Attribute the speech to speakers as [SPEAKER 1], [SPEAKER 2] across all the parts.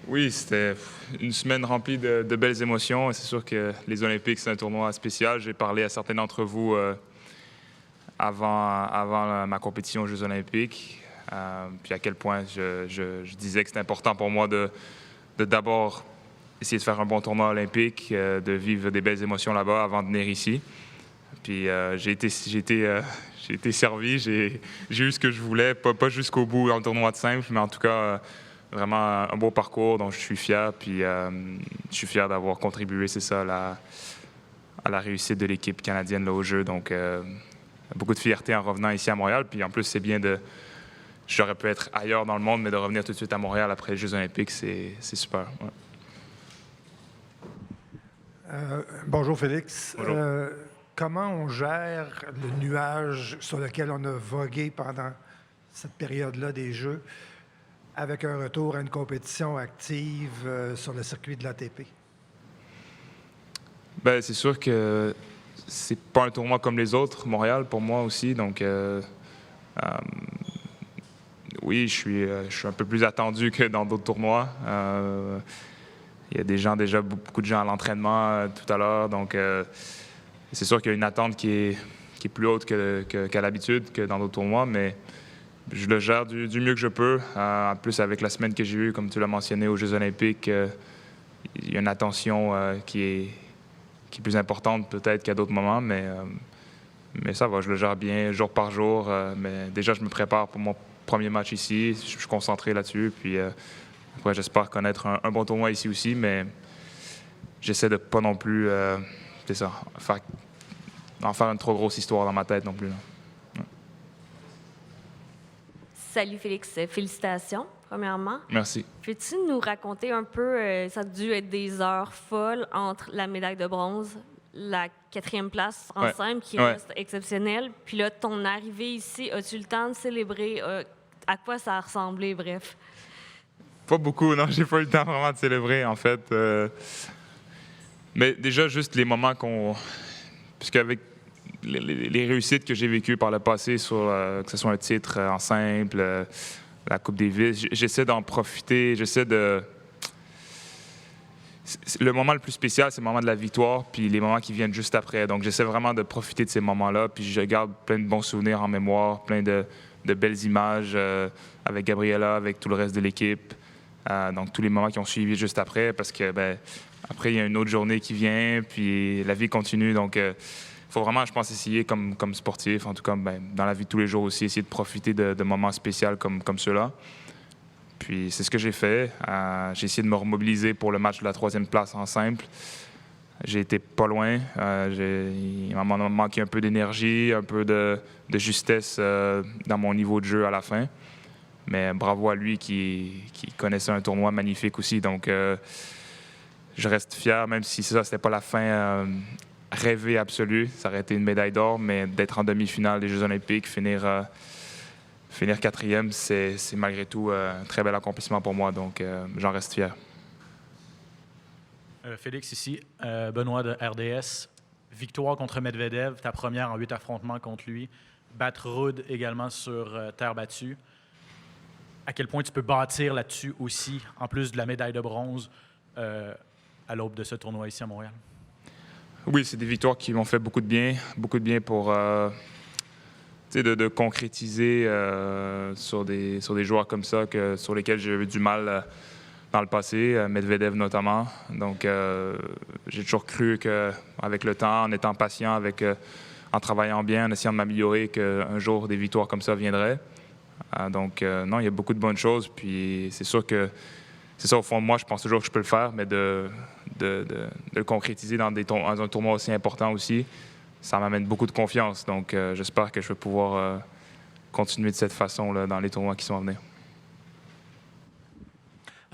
[SPEAKER 1] Oui, c'était une semaine remplie de belles émotions. Et c'est sûr que les Olympiques, c'est un tournoi spécial. J'ai parlé à certains d'entre vous avant ma compétition aux Jeux olympiques. Puis à quel point je disais que c'était important pour moi de d'abord essayer de faire un bon tournoi olympique, de vivre des belles émotions là-bas avant de venir ici. Puis j'ai été servi, j'ai eu ce que je voulais, pas jusqu'au bout dans le tournoi de simple, mais en tout cas, vraiment un beau parcours dont je suis fier. Puis je suis fier d'avoir contribué, c'est ça, à la réussite de l'équipe canadienne là, au jeu. Donc, beaucoup de fierté en revenant ici à Montréal. Puis en plus, c'est bien de. J'aurais pu être ailleurs dans le monde, mais de revenir tout de suite à Montréal après les Jeux olympiques, c'est super. Ouais.
[SPEAKER 2] Bonjour Félix.
[SPEAKER 1] Bonjour.
[SPEAKER 2] Comment on gère le nuage sur lequel on a vogué pendant cette période-là des Jeux avec un retour à une compétition active sur le circuit de l'ATP?
[SPEAKER 1] Ben, c'est sûr que c'est pas un tournoi comme les autres, Montréal, pour moi aussi. Donc, oui, je suis un peu plus attendu que dans d'autres tournois. Il y a des gens, déjà beaucoup de gens à l'entraînement tout à l'heure. Donc, c'est sûr qu'il y a une attente qui est plus haute qu'à l'habitude, que dans d'autres tournois. Mais je le gère du mieux que je peux. En plus, avec la semaine que j'ai eue, comme tu l'as mentionné, aux Jeux olympiques, il y a une attention qui est plus importante peut-être qu'à d'autres moments. Mais ça va, je le gère bien jour par jour. Mais déjà, je me prépare pour mon premier match ici. Je suis concentré là-dessus. Puis après, j'espère connaître un bon tournoi ici aussi. Mais j'essaie de pas non plus, c'est ça, en faire une trop grosse histoire dans ma tête non plus. Là.
[SPEAKER 3] Salut Félix, félicitations, premièrement.
[SPEAKER 1] Merci.
[SPEAKER 3] Peux-tu nous raconter un peu, ça a dû être des heures folles entre la médaille de bronze, la 4e place en simple, qui reste exceptionnelle, puis là, ton arrivée ici, as-tu le temps de célébrer? À quoi ça a ressemblé, bref?
[SPEAKER 1] Pas beaucoup, non, j'ai pas eu le temps vraiment de célébrer, en fait. Mais déjà, juste les moments puisqu'avec les réussites que j'ai vécues par le passé, que ce soit un titre en simple, la Coupe Davis, j'essaie d'en profiter, le moment le plus spécial, c'est le moment de la victoire, puis les moments qui viennent juste après. Donc, j'essaie vraiment de profiter de ces moments-là, puis je garde plein de bons souvenirs en mémoire, plein de belles images avec Gabriela, avec tout le reste de l'équipe. Donc, tous les moments qui ont suivi juste après, parce que, après, il y a une autre journée qui vient, puis la vie continue. Donc, il faut vraiment, je pense, essayer comme sportif, en tout cas, dans la vie de tous les jours aussi, essayer de profiter de moments spéciaux comme ceux-là. Puis c'est ce que j'ai fait. J'ai essayé de me remobiliser pour le match de la 3e place en simple. J'ai été pas loin. Il m'a manqué un peu d'énergie, un peu de justesse dans mon niveau de jeu à la fin. Mais bravo à lui qui connaissait un tournoi magnifique aussi. Donc, je reste fier, même si ça, c'était pas la fin rêvée absolue. Ça aurait été une médaille d'or, mais d'être en demi-finale des Jeux olympiques, finir 4e, c'est malgré tout un très bel accomplissement pour moi. Donc, j'en reste fier.
[SPEAKER 4] Félix, ici. Benoît de RDS. Victoire contre Medvedev, ta première en 8 affrontements contre lui. Battre Ruud également sur terre battue. À quel point tu peux bâtir là-dessus aussi, en plus de la médaille de bronze à l'aube de ce tournoi ici à Montréal? Oui,
[SPEAKER 1] c'est des victoires qui m'ont fait beaucoup de bien pour de concrétiser sur des joueurs comme ça sur lesquels j'ai eu du mal dans le passé, Medvedev notamment. Donc, j'ai toujours cru qu'avec le temps, en étant patient, en travaillant bien, en essayant de m'améliorer, qu'un jour, des victoires comme ça viendraient. Donc, non, il y a beaucoup de bonnes choses. Puis, c'est sûr que c'est ça, au fond de moi, je pense toujours que je peux le faire, mais de le concrétiser dans un tournoi aussi important aussi, ça m'amène beaucoup de confiance. Donc, j'espère que je vais pouvoir continuer de cette façon-là dans les tournois qui sont à venir.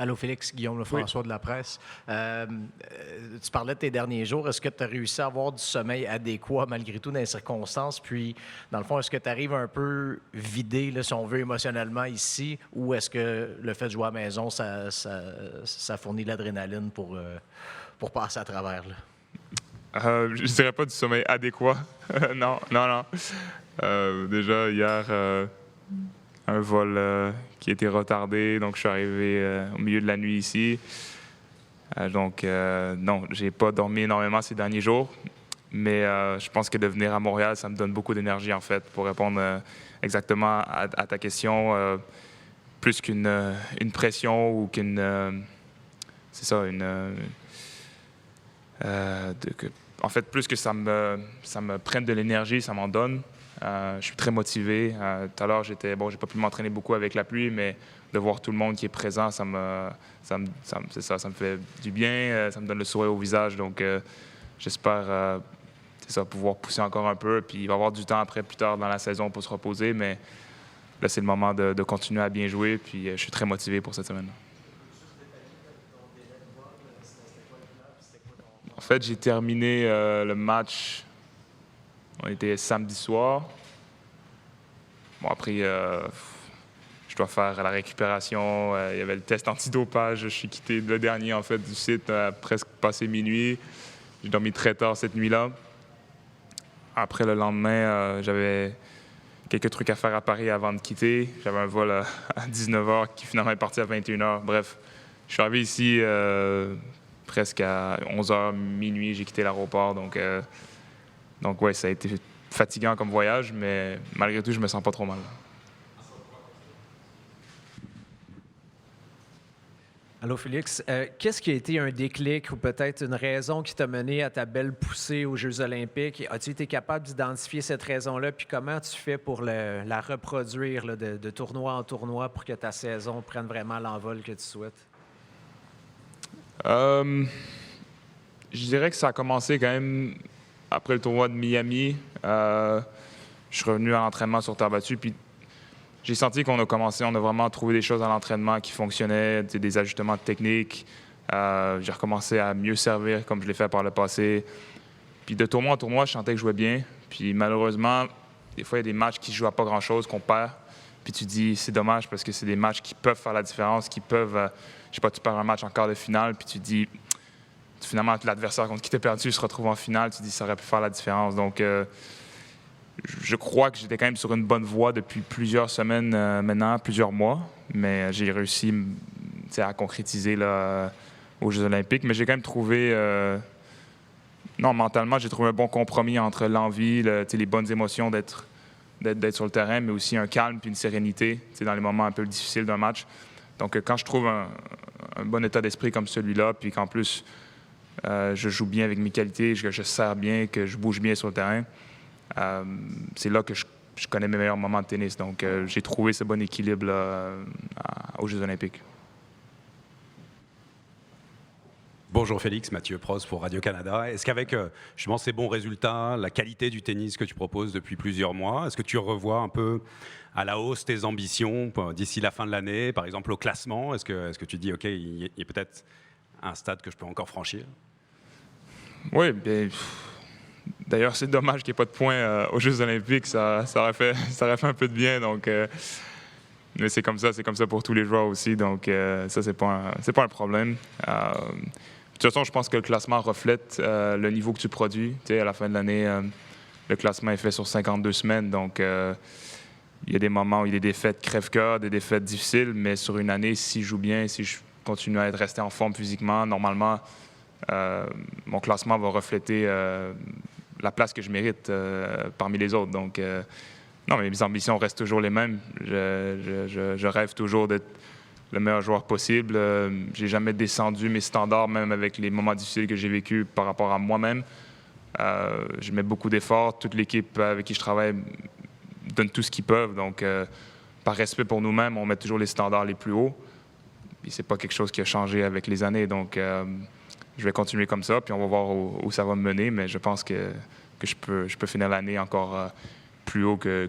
[SPEAKER 5] Allô, Félix, Guillaume Lefrançois de la presse. Tu parlais de tes derniers jours. Est-ce que tu as réussi à avoir du sommeil adéquat malgré tout dans les circonstances? Puis, dans le fond, est-ce que tu arrives un peu vidé, là, si on veut, émotionnellement ici? Ou est-ce que le fait de jouer à la maison, ça fournit de l'adrénaline pour passer à travers? Là?
[SPEAKER 1] Je ne dirais pas du sommeil adéquat. Non. Déjà, hier, un vol qui a été retardé. Donc, je suis arrivé au milieu de la nuit ici. Donc, non, j'ai pas dormi énormément ces derniers jours. Mais je pense que de venir à Montréal, ça me donne beaucoup d'énergie, en fait, pour répondre exactement à ta question. Plus qu'une pression ou qu'une... c'est ça, en fait, plus que ça me prenne de l'énergie, ça m'en donne. Je suis très motivé. Tout à l'heure, j'ai pas pu m'entraîner beaucoup avec la pluie, mais de voir tout le monde qui est présent, ça me fait du bien. Ça me donne le sourire au visage. Donc, j'espère pouvoir pousser encore un peu. Puis, il va y avoir du temps plus tard dans la saison pour se reposer. Mais là, c'est le moment de continuer à bien jouer. Puis, je suis très motivé pour cette semaine. En fait, j'ai terminé le match. On était samedi soir. Bon, après, je dois faire la récupération. Il y avait le test antidopage. Je suis quitté le dernier, en fait, du site à presque passé minuit. J'ai dormi très tard cette nuit-là. Après, le lendemain, j'avais quelques trucs à faire à Paris avant de quitter. J'avais un vol à 19h qui finalement est parti à 21h. Bref, je suis arrivé ici presque à 11h, minuit. J'ai quitté l'aéroport. Donc ouais, ça a été fatigant comme voyage, mais malgré tout, je me sens pas trop mal.
[SPEAKER 5] Allô, Félix. Qu'est-ce qui a été un déclic ou peut-être une raison qui t'a mené à ta belle poussée aux Jeux olympiques? As-tu été capable d'identifier cette raison-là? Puis comment tu fais pour la reproduire là, de tournoi en tournoi pour que ta saison prenne vraiment l'envol que tu souhaites?
[SPEAKER 1] Je dirais que ça a commencé quand même après le tournoi de Miami. Je suis revenu à l'entraînement sur terre battue, puis j'ai senti on a vraiment trouvé des choses à l'entraînement qui fonctionnaient, des ajustements techniques. J'ai recommencé à mieux servir comme je l'ai fait par le passé. Puis de tournoi en tournoi, je sentais que je jouais bien. Puis malheureusement, des fois, il y a des matchs qui ne jouent à pas grand-chose, qu'on perd. Puis tu dis, c'est dommage parce que c'est des matchs qui peuvent faire la différence, qui peuvent... je sais pas, tu perds un match en quart de finale, puis tu dis... Finalement, l'adversaire contre qui tu as perdu se retrouve en finale, tu dis, ça aurait pu faire la différence. Donc, je crois que j'étais quand même sur une bonne voie depuis plusieurs semaines maintenant, plusieurs mois. Mais j'ai réussi à concrétiser là, aux Jeux olympiques. Mais j'ai quand même trouvé... non, mentalement, j'ai trouvé un bon compromis entre l'envie, les bonnes émotions d'être sur le terrain, mais aussi un calme puis une sérénité dans les moments un peu difficiles d'un match. Donc, quand je trouve un bon état d'esprit comme celui-là, puis qu'en plus, je joue bien avec mes qualités, que je sers bien, que je bouge bien sur le terrain, c'est là que je connais mes meilleurs moments de tennis. Donc, j'ai trouvé ce bon équilibre là, aux Jeux olympiques.
[SPEAKER 6] Bonjour Félix, Mathieu Prost pour Radio-Canada. Est-ce qu'avec justement ces bons résultats, la qualité du tennis que tu proposes depuis plusieurs mois, est-ce que tu revois un peu à la hausse tes ambitions d'ici la fin de l'année, par exemple au classement? Est-ce que tu dis, OK, il y a peut-être un stade que je peux encore franchir?
[SPEAKER 1] Oui, bien... D'ailleurs, c'est dommage qu'il n'y ait pas de points aux Jeux olympiques. Ça aurait fait un peu de bien. Donc, mais c'est comme ça pour tous les joueurs aussi. Donc, ça, c'est pas un problème. De toute façon, je pense que le classement reflète le niveau que tu produis. Tu sais, à la fin de l'année, le classement est fait sur 52 semaines. Donc, il y a des moments où il y a des défaites crève-cœur, des défaites difficiles. Mais sur une année, si je joue bien, si je continue à rester en forme physiquement, normalement, mon classement va refléter la place que je mérite parmi les autres. Donc, non, mais mes ambitions restent toujours les mêmes. Je rêve toujours d'être le meilleur joueur possible. J'ai jamais descendu mes standards, même avec les moments difficiles que j'ai vécus par rapport à moi-même. Je mets beaucoup d'efforts. Toute l'équipe avec qui je travaille donne tout ce qu'ils peuvent. Donc, par respect pour nous-mêmes, on met toujours les standards les plus hauts. Puis c'est pas quelque chose qui a changé avec les années. Donc, je vais continuer comme ça, puis on va voir où ça va me mener. Mais je pense que je peux finir l'année encore plus haut que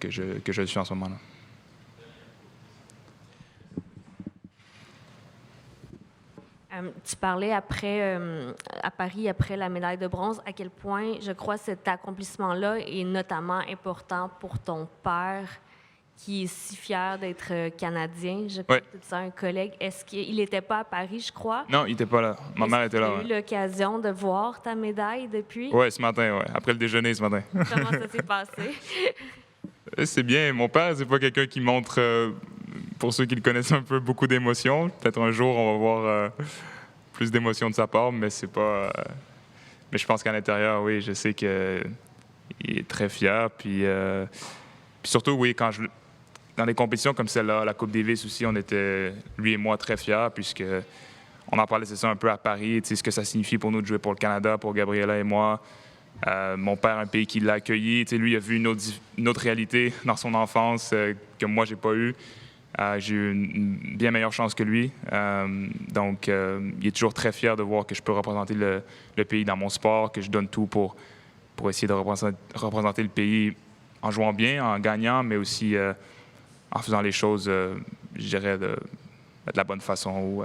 [SPEAKER 1] je le suis en ce moment-là.
[SPEAKER 3] Tu parlais à Paris, après la médaille de bronze, à quel point, je crois, cet accomplissement-là est notamment important pour ton père, qui est si fier d'être Canadien. Je crois que tu as un collègue. Est-ce qu'il n'était pas à Paris, je crois?
[SPEAKER 1] Non, il n'était pas là. Ma mère était là.
[SPEAKER 3] Tu as eu l'occasion de voir ta médaille depuis?
[SPEAKER 1] Oui, ce matin, oui. Après le déjeuner ce matin.
[SPEAKER 3] Comment ça s'est passé?
[SPEAKER 1] C'est bien. Mon père, c'est pas quelqu'un qui montre, pour ceux qui le connaissent un peu, beaucoup d'émotions. Peut-être un jour, on va voir plus d'émotions de sa part, mais c'est pas. Mais je pense qu'à l'intérieur, oui, je sais qu'il est très fier. Puis surtout, oui, dans des compétitions comme celle-là, la Coupe Davis aussi, on était, lui et moi, très fiers, puisque on en parlait, c'est ça, un peu à Paris, tu sais, ce que ça signifie pour nous de jouer pour le Canada, pour Gabriela et moi. Mon père, un pays qui l'a accueilli, tu sais, lui, il a vu une autre réalité dans son enfance que moi, j'ai pas eu. J'ai eu une bien meilleure chance que lui. Donc, il est toujours très fier de voir que je peux représenter le pays dans mon sport, que je donne tout pour essayer de représenter le pays en jouant bien, en gagnant, mais aussi en faisant les choses, je dirais, de la bonne façon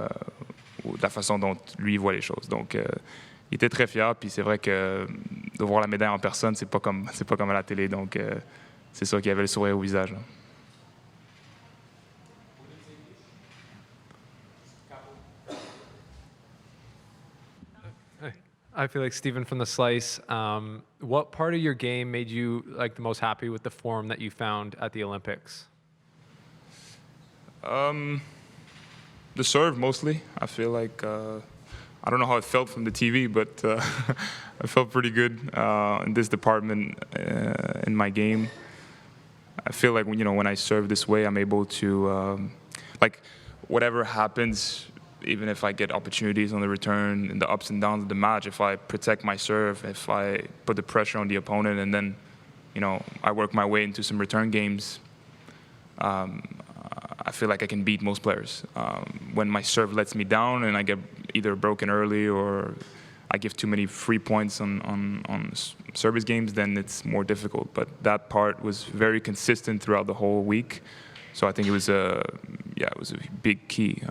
[SPEAKER 1] ou de la façon dont lui voit les choses. Donc, il était très fier. Puis c'est vrai que de voir la médaille en personne, c'est pas comme à la télé. Donc, c'est sûr qu'il y avait le sourire au visage. Là.
[SPEAKER 7] I feel like Stephen from The Slice. What part of your game made you like the most happy with the form that you found at the Olympics?
[SPEAKER 1] The serve mostly. I feel like I don't know how it felt from the TV, but I felt pretty good in this department in my game. I feel like when I serve this way, I'm able to like whatever happens. Even if I get opportunities on the return and the ups and downs of the match, if I protect my serve, if I put the pressure on the opponent, and then, I work my way into some return games, I feel like I can beat most players. When my serve lets me down and I get either broken early or I give too many free points on service games, then it's more difficult. But that part was very consistent throughout the whole week. So I think it was a big key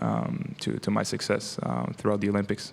[SPEAKER 1] to my success throughout the Olympics.